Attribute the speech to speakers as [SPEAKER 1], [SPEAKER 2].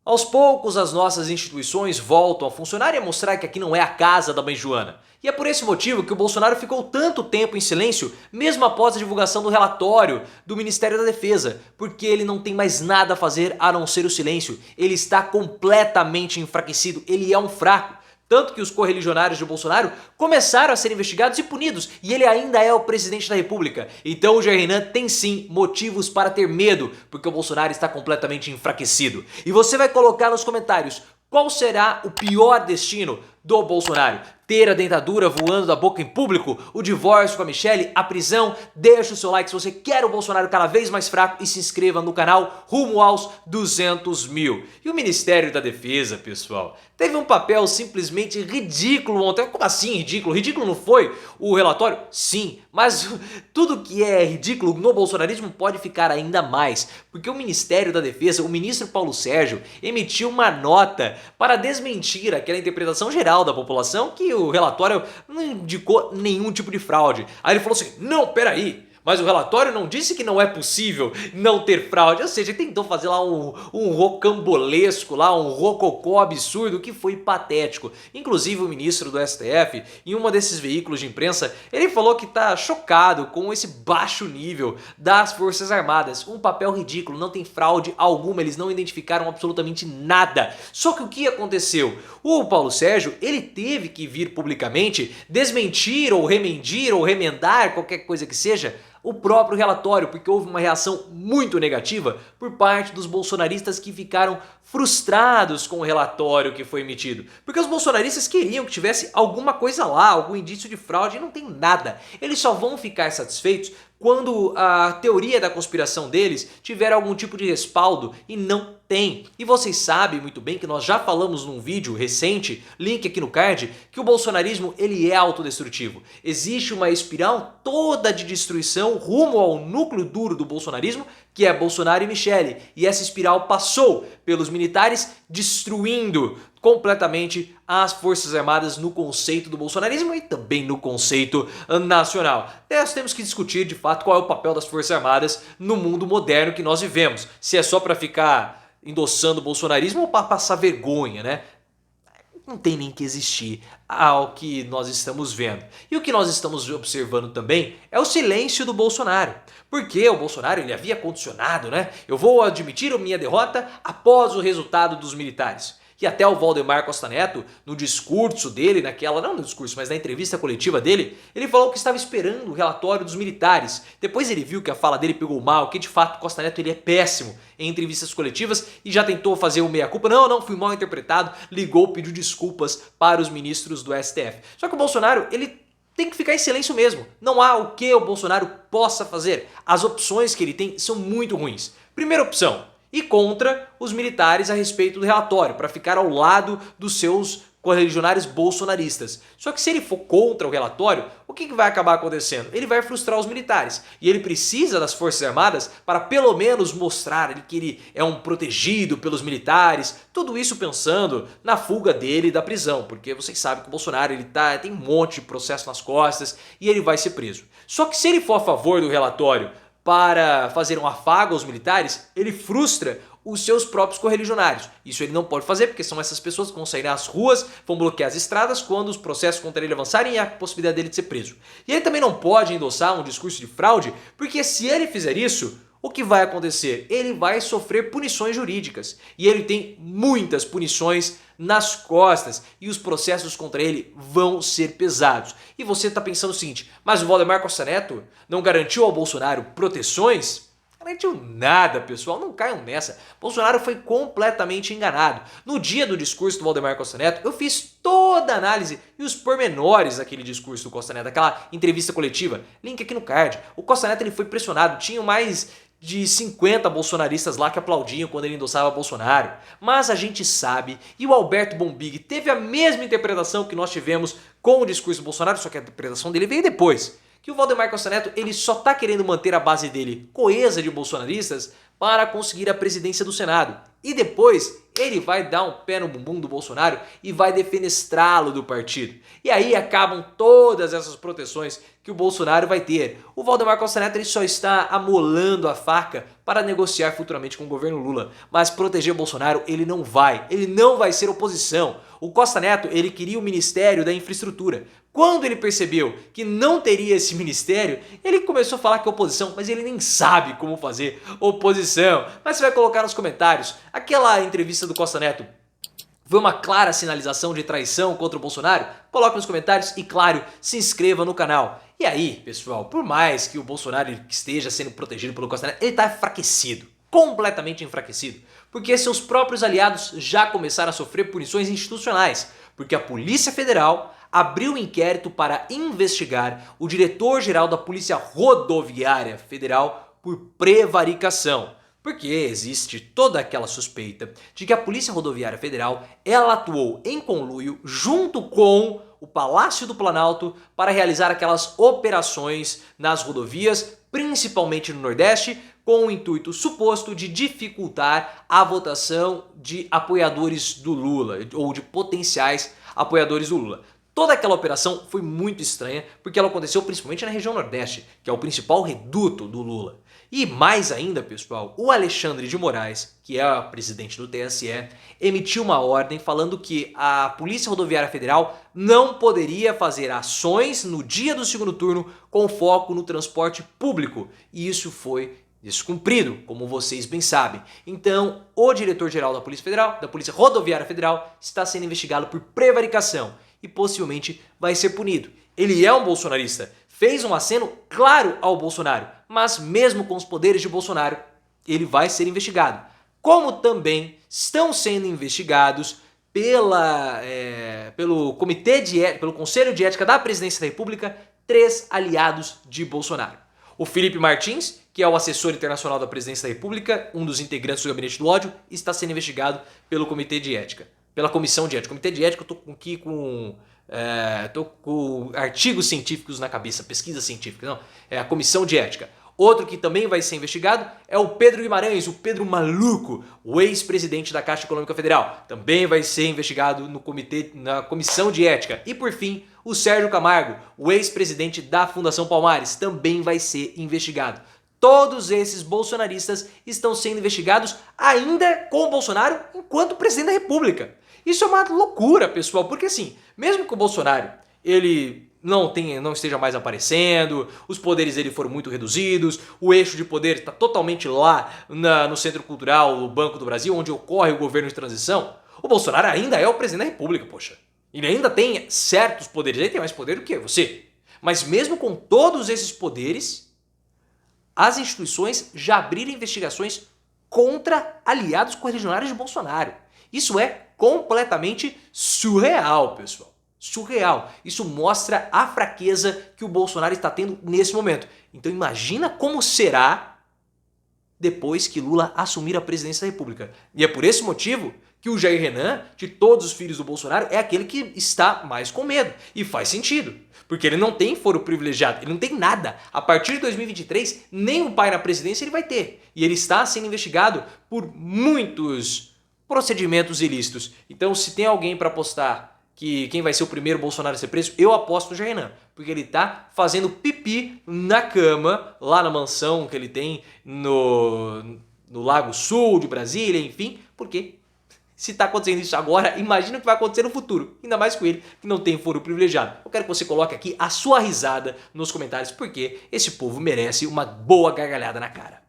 [SPEAKER 1] Aos poucos, as nossas instituições voltam a funcionar e a mostrar que aqui não é a casa da mãe Joana. E é por esse motivo que o Bolsonaro ficou tanto tempo em silêncio, mesmo após a divulgação do relatório do Ministério da Defesa, porque ele não tem mais nada a fazer a não ser o silêncio. Ele está completamente enfraquecido, ele é um fraco. Tanto que os correligionários de Bolsonaro começaram a ser investigados e punidos, e ele ainda é o presidente da República. Então o Jair Renan tem sim motivos para ter medo, porque o Bolsonaro está completamente enfraquecido. E você vai colocar nos comentários qual será o pior destino do Bolsonaro: ter a dentadura voando da boca em público, o divórcio com a Michelle, a prisão? Deixa o seu like se você quer o Bolsonaro cada vez mais fraco e se inscreva no canal rumo aos 200 mil. E o Ministério da Defesa, pessoal, teve um papel simplesmente ridículo ontem. Como assim ridículo? Ridículo não foi o relatório? Sim, mas tudo que é ridículo no bolsonarismo pode ficar ainda mais, porque o Ministério da Defesa, o ministro Paulo Sérgio, emitiu uma nota para desmentir aquela interpretação geral da população que o relatório não indicou nenhum tipo de fraude. Aí ele falou assim: não, peraí, mas o relatório não disse que não é possível não ter fraude. Ou seja, tentou fazer lá um rocambolesco, lá um rococó absurdo que foi patético. Inclusive o ministro do STF, em um desses veículos de imprensa, ele falou que está chocado com esse baixo nível das Forças Armadas. Um papel ridículo, não tem fraude alguma, eles não identificaram absolutamente nada. Só que o que aconteceu? O Paulo Sérgio, ele teve que vir publicamente desmentir ou remendir ou remendar qualquer coisa que seja o próprio relatório, porque houve uma reação muito negativa por parte dos bolsonaristas que ficaram frustrados com o relatório que foi emitido. Porque os bolsonaristas queriam que tivesse alguma coisa lá, algum indício de fraude, e não tem nada. Eles só vão ficar satisfeitos quando a teoria da conspiração deles tiver algum tipo de respaldo, e não tem. E vocês sabem muito bem que nós já falamos num vídeo recente, link aqui no card, que o bolsonarismo ele é autodestrutivo. Existe uma espiral toda de destruição rumo ao núcleo duro do bolsonarismo, que é Bolsonaro e Michelle. E essa espiral passou pelos militares destruindo completamente as Forças Armadas no conceito do bolsonarismo e também no conceito nacional. Nós temos que discutir de fato qual é o papel das Forças Armadas no mundo moderno que nós vivemos. Se é só para ficar endossando o bolsonarismo ou para passar vergonha, né? Não tem nem que existir ao que nós estamos vendo. E o que nós estamos observando também é o silêncio do Bolsonaro. Porque o Bolsonaro ele havia condicionado, né? Eu vou admitir a minha derrota após o resultado dos militares. E até o Valdemar Costa Neto, no discurso dele, não no discurso, mas na entrevista coletiva dele, ele falou que estava esperando o relatório dos militares. Depois ele viu que a fala dele pegou mal, que de fato Costa Neto ele é péssimo em entrevistas coletivas e já tentou fazer o meia-culpa. Não, fui mal interpretado, ligou, pediu desculpas para os ministros do STF. Só que o Bolsonaro, ele tem que ficar em silêncio mesmo. Não há o que o Bolsonaro possa fazer. As opções que ele tem são muito ruins. Primeira opção: e contra os militares a respeito do relatório, para ficar ao lado dos seus correligionários bolsonaristas. Só que se ele for contra o relatório, o que vai acabar acontecendo? Ele vai frustrar os militares. E ele precisa das Forças Armadas para pelo menos mostrar que ele é um protegido pelos militares. Tudo isso pensando na fuga dele da prisão, porque vocês sabem que o Bolsonaro tem um monte de processo nas costas e ele vai ser preso. Só que se ele for a favor do relatório para fazer um afago aos militares, ele frustra os seus próprios correligionários. Isso ele não pode fazer porque são essas pessoas que vão sair nas ruas, vão bloquear as estradas quando os processos contra ele avançarem e a possibilidade dele de ser preso. E ele também não pode endossar um discurso de fraude, porque se ele fizer isso, o que vai acontecer? Ele vai sofrer punições jurídicas. E ele tem muitas punições nas costas e os processos contra ele vão ser pesados. E você está pensando o seguinte: mas o Valdemar Costa Neto não garantiu ao Bolsonaro proteções? Garantiu nada, pessoal, não caiam nessa. Bolsonaro foi completamente enganado. No dia do discurso do Valdemar Costa Neto, eu fiz toda a análise e os pormenores daquele discurso do Costa Neto, aquela entrevista coletiva. Link aqui no card. O Costa Neto ele foi pressionado, tinha mais de 50 bolsonaristas lá que aplaudiam quando ele endossava Bolsonaro. Mas a gente sabe, e o Alberto Bombig teve a mesma interpretação que nós tivemos com o discurso do Bolsonaro, só que a interpretação dele veio depois, que o Valdemar Costa Neto ele só está querendo manter a base dele coesa de bolsonaristas para conseguir a presidência do Senado. E depois ele vai dar um pé no bumbum do Bolsonaro e vai defenestrá-lo do partido. E aí acabam todas essas proteções que o Bolsonaro vai ter. O Valdemar Costa Neto ele só está amolando a faca para negociar futuramente com o governo Lula. Mas proteger o Bolsonaro ele não vai ser oposição. O Costa Neto ele queria o Ministério da Infraestrutura. Quando ele percebeu que não teria esse ministério, ele começou a falar que é oposição, mas ele nem sabe como fazer oposição. Mas você vai colocar nos comentários, aquela entrevista do Costa Neto foi uma clara sinalização de traição contra o Bolsonaro? Coloque nos comentários e, claro, se inscreva no canal. E aí, pessoal, por mais que o Bolsonaro esteja sendo protegido pelo Costa Neto, ele está enfraquecido, completamente enfraquecido, porque seus próprios aliados já começaram a sofrer punições institucionais, porque a Polícia Federal abriu um inquérito para investigar o diretor-geral da Polícia Rodoviária Federal por prevaricação. Porque existe toda aquela suspeita de que a Polícia Rodoviária Federal ela atuou em conluio junto com o Palácio do Planalto para realizar aquelas operações nas rodovias, principalmente no Nordeste, com o intuito suposto de dificultar a votação de apoiadores do Lula ou de potenciais apoiadores do Lula. Toda aquela operação foi muito estranha porque ela aconteceu principalmente na região Nordeste, que é o principal reduto do Lula. E mais ainda, pessoal, o Alexandre de Moraes, que é o presidente do TSE, emitiu uma ordem falando que a Polícia Rodoviária Federal não poderia fazer ações no dia do segundo turno com foco no transporte público. E isso foi descumprido, como vocês bem sabem. Então, o diretor-geral da Polícia Federal, da Polícia Rodoviária Federal, está sendo investigado por prevaricação e possivelmente vai ser punido. Ele é um bolsonarista, fez um aceno claro ao Bolsonaro, mas mesmo com os poderes de Bolsonaro, ele vai ser investigado. Como também estão sendo investigados pelo pelo Conselho de Ética da Presidência da República, 3 aliados de Bolsonaro. O Felipe Martins, que é o assessor internacional da Presidência da República, um dos integrantes do Gabinete do Ódio, está sendo investigado pelo Comitê de Ética. Pela Comissão de Ética. Comitê de Ética, eu tô aqui tô com artigos científicos na cabeça, pesquisa científica, não. É a Comissão de Ética. Outro que também vai ser investigado é o Pedro Guimarães, o Pedro Maluco, o ex-presidente da Caixa Econômica Federal. Também vai ser investigado na Comissão de Ética. E por fim, o Sérgio Camargo, o ex-presidente da Fundação Palmares, também vai ser investigado. Todos esses bolsonaristas estão sendo investigados ainda com o Bolsonaro enquanto presidente da República. Isso é uma loucura, pessoal, porque assim, mesmo que o Bolsonaro ele não esteja mais aparecendo, os poderes dele foram muito reduzidos, o eixo de poder está totalmente lá no Centro Cultural, no Banco do Brasil, onde ocorre o governo de transição, o Bolsonaro ainda é o presidente da República, poxa. Ele ainda tem certos poderes, ele tem mais poder do que você. Mas mesmo com todos esses poderes, as instituições já abriram investigações contra aliados correligionários de Bolsonaro. Isso é completamente surreal, pessoal. Surreal. Isso mostra a fraqueza que o Bolsonaro está tendo nesse momento. Então imagina como será depois que Lula assumir a presidência da República. E é por esse motivo que o Jair Renan, de todos os filhos do Bolsonaro, é aquele que está mais com medo. E faz sentido. Porque ele não tem foro privilegiado, ele não tem nada. A partir de 2023, nem o pai na presidência ele vai ter. E ele está sendo investigado por muitos procedimentos ilícitos. Então, se tem alguém para apostar que quem vai ser o primeiro Bolsonaro a ser preso, eu aposto no Jair Renan. Porque ele tá fazendo pipi na cama, lá na mansão que ele tem no Lago Sul de Brasília, enfim. Porque se tá acontecendo isso agora, imagina o que vai acontecer no futuro. Ainda mais com ele, que não tem foro privilegiado. Eu quero que você coloque aqui a sua risada nos comentários, porque esse povo merece uma boa gargalhada na cara.